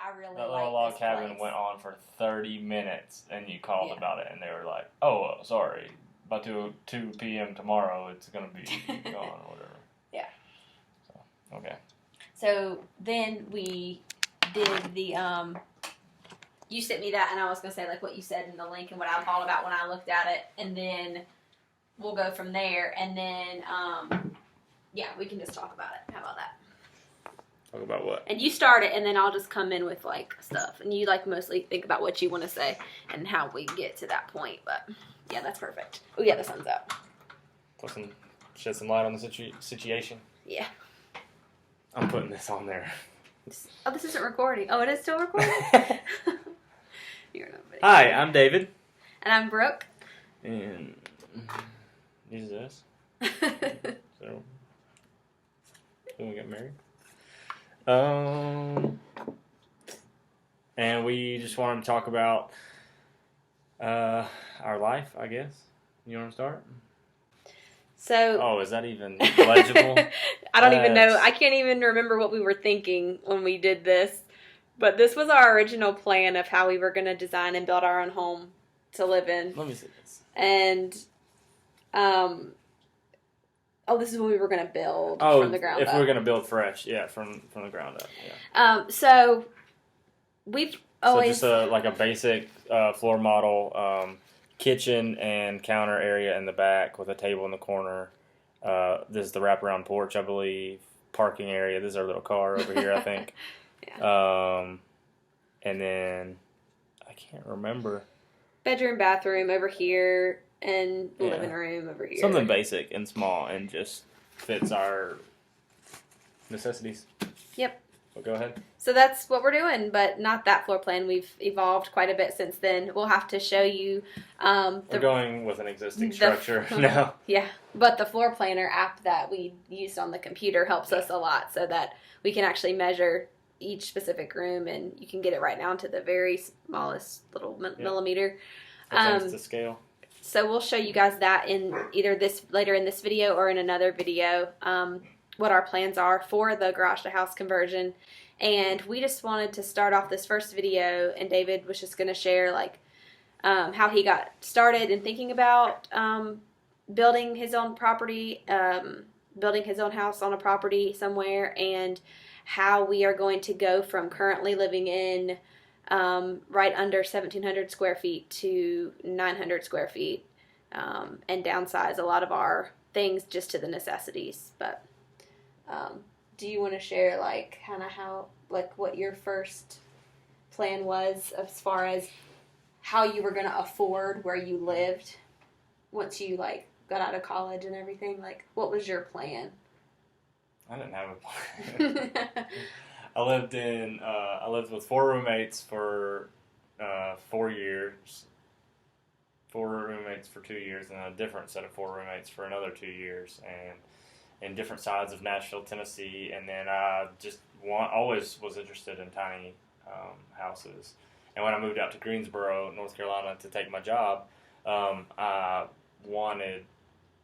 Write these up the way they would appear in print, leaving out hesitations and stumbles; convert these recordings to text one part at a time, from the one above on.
I really that like little log this cabin place. went on for 30 minutes, and you called about it, and they were like, "Oh, sorry, about 2 p.m. tomorrow, it's gonna be gone or whatever." Yeah. So okay. So then we did the you sent me that, and I was gonna say like what you said in the link and what I thought about when I looked at it, and then we'll go from there, and then yeah, we can just talk about it. How about that? Talk about what? And you start it, and then I'll just come in with like stuff, and you like mostly think about what you want to say and how we get to that point. But yeah, that's perfect. Oh yeah, the sun's out. Shed some light on the situation. Yeah. I'm putting this on there. Oh, this isn't recording. Oh, it is still recording. You're nobody. Hi, I'm David. And I'm Brooke. And use this. So, when we get married. And we just wanted to talk about our life, I guess. You want to start? So. Oh, is that even legible? I don't even know. I can't even remember what we were thinking when we did this. But this was our original plan of how we were going to design and build our own home to live in. Let me see this. And, this is what we were going to build from the ground up. If we were going to build fresh, yeah, from the ground up, yeah. So we've always... So just a basic floor model, kitchen and counter area in the back with a table in the corner. This is the wraparound porch, I believe. Parking area. This is our little car over here, I think. Yeah. And then I can't remember. Bedroom, bathroom over here, and living room over here. Something basic and small and just fits our necessities. Yep. So go ahead. So that's what we're doing, but not that floor plan. We've evolved quite a bit since then. We'll have to show you. We're going with an existing structure now. Yeah, but the floor planner app that we used on the computer helps us a lot so that we can actually measure each specific room, and you can get it right down to the very smallest little millimeter. Thanks to scale. So we'll show you guys that in either later in this video or in another video, what our plans are for the garage to house conversion. And we just wanted to start off this first video, and David was just going to share how he got started in thinking about building his own property, building his own house on a property somewhere, and how we are going to go from currently living in right under 1,700 square feet to 900 square feet, and downsize a lot of our things just to the necessities. But do you want to share what your first plan was as far as how you were going to afford where you lived once you got out of college and everything? What was your plan? I didn't have a plan. I lived with 4 roommates for 4 years. 4 roommates for 2 years, and a different set of 4 roommates for another 2 years, and in different sides of Nashville, Tennessee. And then I just always was interested in tiny houses. And when I moved out to Greensboro, North Carolina, to take my job, I wanted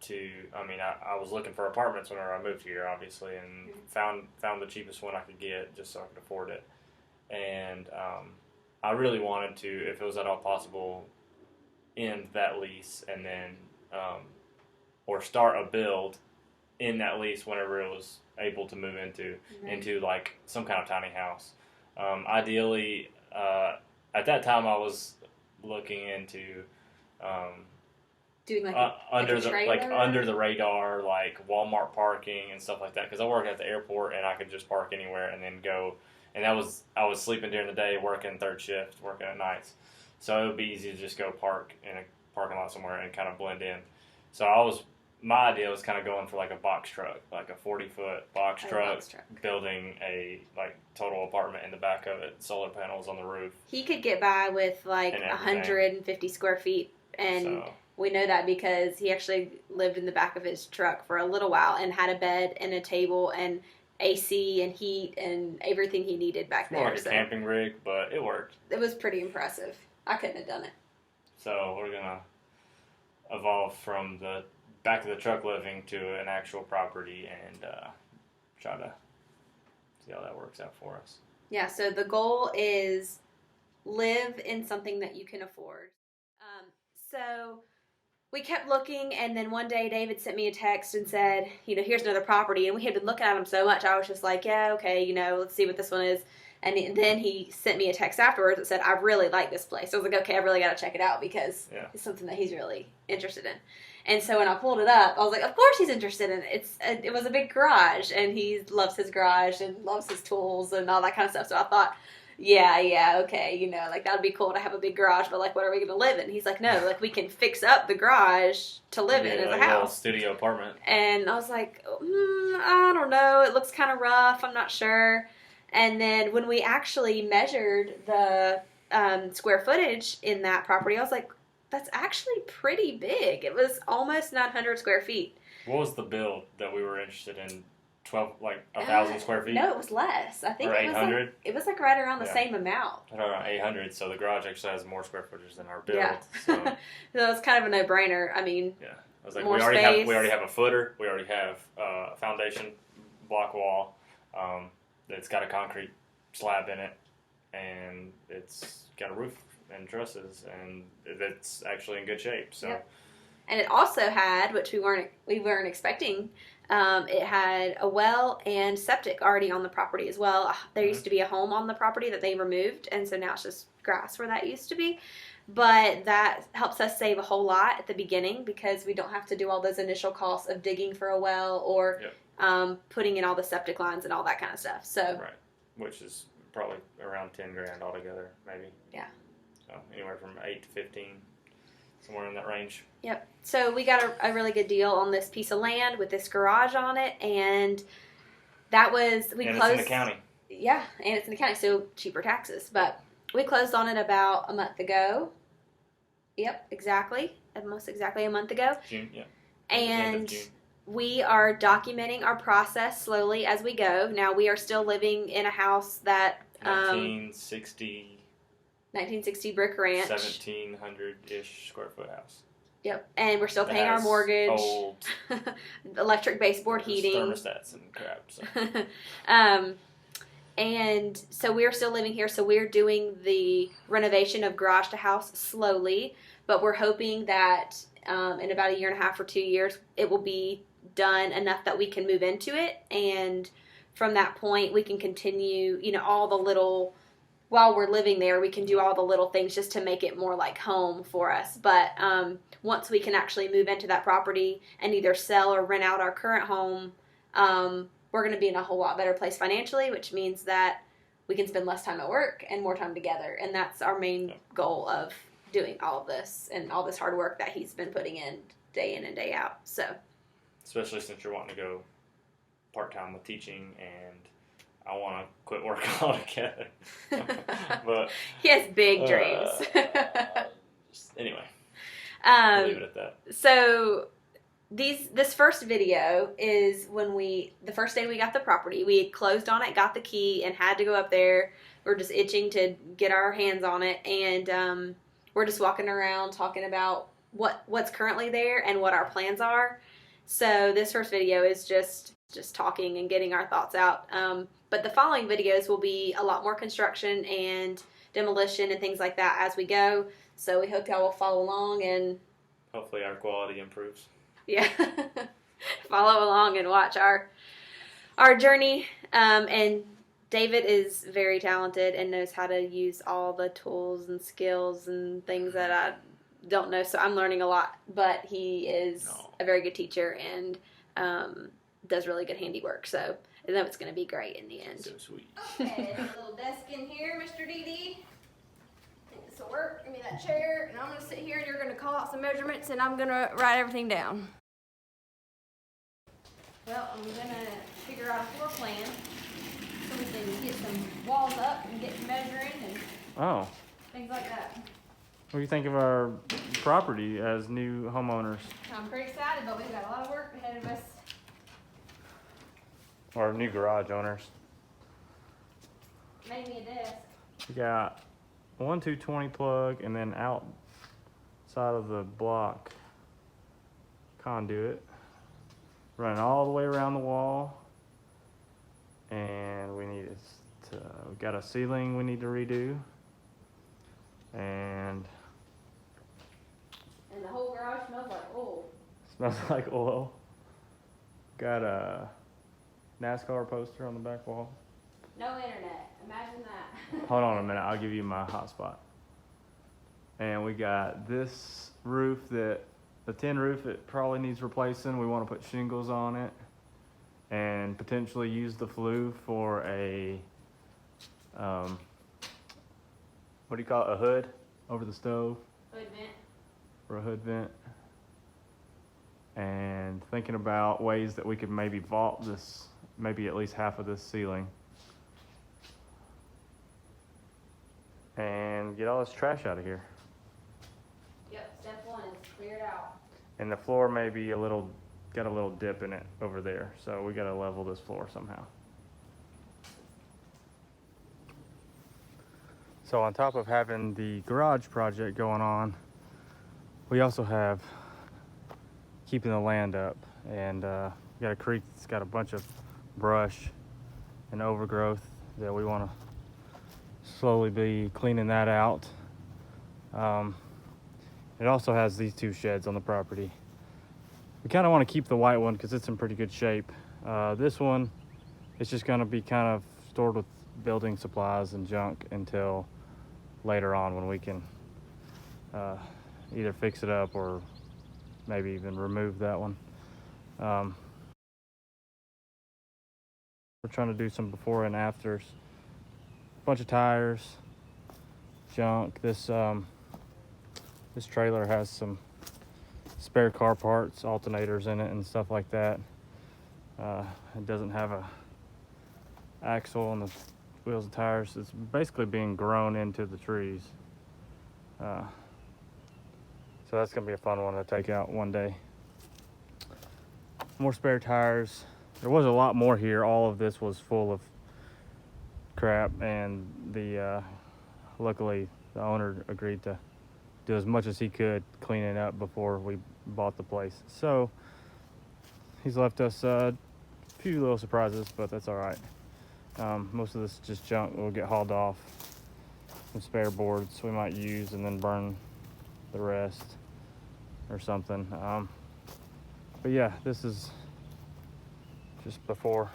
to. I was looking for apartments whenever I moved here, obviously, and found the cheapest one I could get just so I could afford it. And I really wanted to, if it was at all possible, end that lease and then or start a build in that lease whenever it was able to move into some kind of tiny house. Ideally, at that time I was looking into doing under the radar, Walmart parking and stuff like that, because I work at the airport and I could just park anywhere and then go. And I was sleeping during the day, working third shift, working at nights, so it would be easy to just go park in a parking lot somewhere and kind of blend in. So my idea was kind of going for a box truck, a 40-foot box truck, building a total apartment in the back of it, solar panels on the roof. He could get by with 150 square feet, and we know that because he actually lived in the back of his truck for a little while and had a bed and a table and AC and heat and everything he needed back there. More like a camping rig, but it worked. It was pretty impressive. I couldn't have done it. So we're gonna evolve from the back of the truck living to an actual property and try to see how that works out for us. Yeah, so the goal is live in something that you can afford. So we kept looking, and then one day David sent me a text and said, here's another property. And we had been looking at them so much, I was just like, yeah, okay, let's see what this one is. And then he sent me a text afterwards that said, I really like this place. So I was like, okay, I really got to check it out because it's something that he's really interested in. And so when I pulled it up, I was like, of course he's interested in it. It was a big garage, and he loves his garage and loves his tools and all that kind of stuff. So I thought, yeah, okay, like that would be cool to have a big garage, but like, what are we going to live in? And he's like, no, like we can fix up the garage to live in as a house. Studio apartment. And I was like, I don't know. It looks kind of rough. I'm not sure. And then when we actually measured the square footage in that property, I was like, that's actually pretty big. It was almost 900 square feet. What was the build that we were interested in? 1,000 square feet? No, it was less. I think or 800? It was like right around the same amount. Around 800, so the garage actually has more square footage than our build. Yeah. So So it's kind of a no-brainer. I mean, I was like, more we space. already have a footer. We already have a foundation block wall. It's got a concrete slab in it, and it's got a roof and trusses, and it's actually in good shape. So. Yep. And it also had, which we weren't expecting, it had a well and septic already on the property as well. There used to be a home on the property that they removed, and so now it's just grass where that used to be. But that helps us save a whole lot at the beginning because we don't have to do all those initial costs of digging for a well or putting in all the septic lines and all that kind of stuff. So right, which is probably around $10,000 altogether, maybe. Yeah. So anywhere from 8 to 15. Somewhere in that range. Yep. So we got a really good deal on this piece of land with this garage on it, and that was closed. It's in the county. Yeah, and it's in the county, so cheaper taxes. But we closed on it about a month ago. Yep, exactly, almost exactly a month ago. June, yeah. And we are documenting our process slowly as we go. Now we are still living in a house that 1960 brick ranch. 1,700-ish square foot house. Yep, and we're still paying our mortgage. Old electric baseboard heating. Thermostats and crap. So. And so we're still living here, so we're doing the renovation of garage to house slowly, but we're hoping that in about 1.5 years or 2 years, it will be done enough that we can move into it, and from that point, we can continue, all the little... While we're living there, we can do all the little things just to make it more like home for us. But once we can actually move into that property and either sell or rent out our current home, we're going to be in a whole lot better place financially, which means that we can spend less time at work and more time together. And that's our main goal of doing all of this and all this hard work that he's been putting in and day out. So, especially since you're wanting to go part-time with teaching, and I want to quit work altogether. But he has big dreams. Anyway, I'll leave it at that. So this first video is when the first day we got the property. We had closed on it, got the key, and had to go up there. We're just itching to get our hands on it, and we're just walking around talking about what's currently there and what our plans are. So this first video is just talking and getting our thoughts out. But the following videos will be a lot more construction and demolition and things like that as we go. So we hope y'all will follow along, and hopefully our quality improves. Yeah. Follow along and watch our journey. And David is very talented and knows how to use all the tools and skills and things that I don't know. So I'm learning a lot, but he is a very good teacher and does really good handiwork. So I know it's going to be great in the end. So sweet. Okay, there's a little desk in here, Mr. DD. I think this will work. Give me that chair, and I'm going to sit here, and you're going to call out some measurements, and I'm going to write everything down. Well, I'm going to figure out a floor plan so we can get some walls up and get measuring and things like that. What do you think of our property as new homeowners? I'm pretty excited, but we've got a lot of work ahead of us. Or new garage owners. Made me a desk. We got 1 220 plug, and then outside of the block conduit running all the way around the wall, and we need we got a ceiling we need to redo, and the whole garage smells like oil. Smells like oil. Got a NASCAR poster on the back wall. No internet. Imagine that. Hold on a minute. I'll give you my hotspot. And we got this roof the tin roof, it probably needs replacing. We want to put shingles on it and potentially use the flue for a, what do you call it? A hood over the stove. Hood vent. For a hood vent. And thinking about ways that we could maybe vault this, maybe at least half of this ceiling. And get all this trash out of here. Yep, step one is clear it out. And the floor may be got a little dip in it over there. So we gotta level this floor somehow. So on top of having the garage project going on, we also have keeping the land up. And we got a creek that's got a bunch of brush and overgrowth that we wanna slowly be cleaning that out. It also has these two sheds on the property. We kind of want to keep the white one because it's in pretty good shape. This one is just going to be kind of stored with building supplies and junk until later on when we can either fix it up or maybe even remove that one. We're trying to do some before and afters. Bunch of tires, junk. This trailer has some spare car parts, alternators in it and stuff like that. It doesn't have a axle on the wheels and tires. It's basically being grown into the trees. So that's gonna be a fun one to take out one day. More spare tires. There was a lot more here. All of this was full of crap, and luckily the owner agreed to do as much as he could cleaning it up before we bought the place. So he's left us a few little surprises, but that's all right. Most of this is just junk will get hauled off. Some spare boards we might use and then burn the rest or something. But yeah, this is just before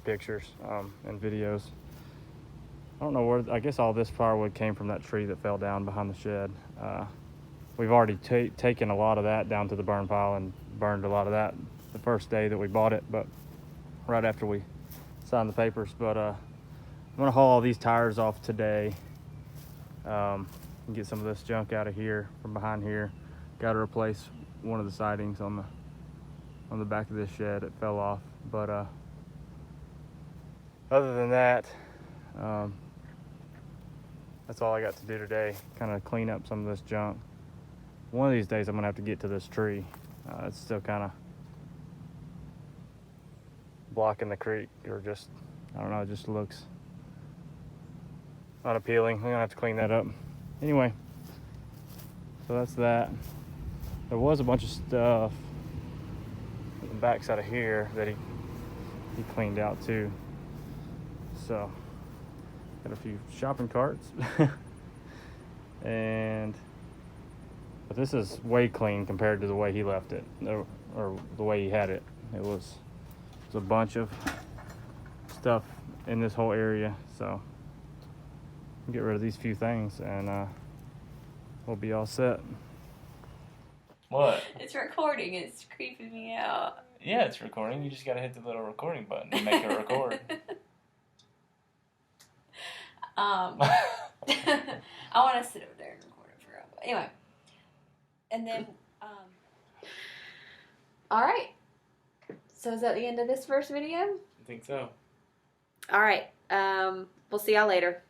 pictures and videos. I don't know where, I guess all this firewood came from that tree that fell down behind the shed. We've already taken a lot of that down to the burn pile and burned a lot of that the first day that we bought it, but right after we signed the papers. But I'm gonna haul all these tires off today and get some of this junk out of here from behind here. Got to replace one of the sidings on the back of this shed. It fell off, but other than that, that's all I got to do today. Kind of clean up some of this junk. One of these days I'm gonna have to get to this tree. It's still kind of blocking the creek, or just, I don't know, it just looks unappealing. We're gonna have to clean that up. Anyway, so that's that. There was a bunch of stuff on the backside of here that he cleaned out too. So got a few shopping carts. But this is way clean compared to the way he left it, or the way he had it. It was a bunch of stuff in this whole area, so I'll get rid of these few things and we'll be all set. What? It's recording. It's creeping me out. Yeah, it's recording. You just gotta hit the little recording button and make it record. I want to sit over there and record it for a anyway. And then, all right. So is that the end of this first video? I think so. All right. We'll see y'all later.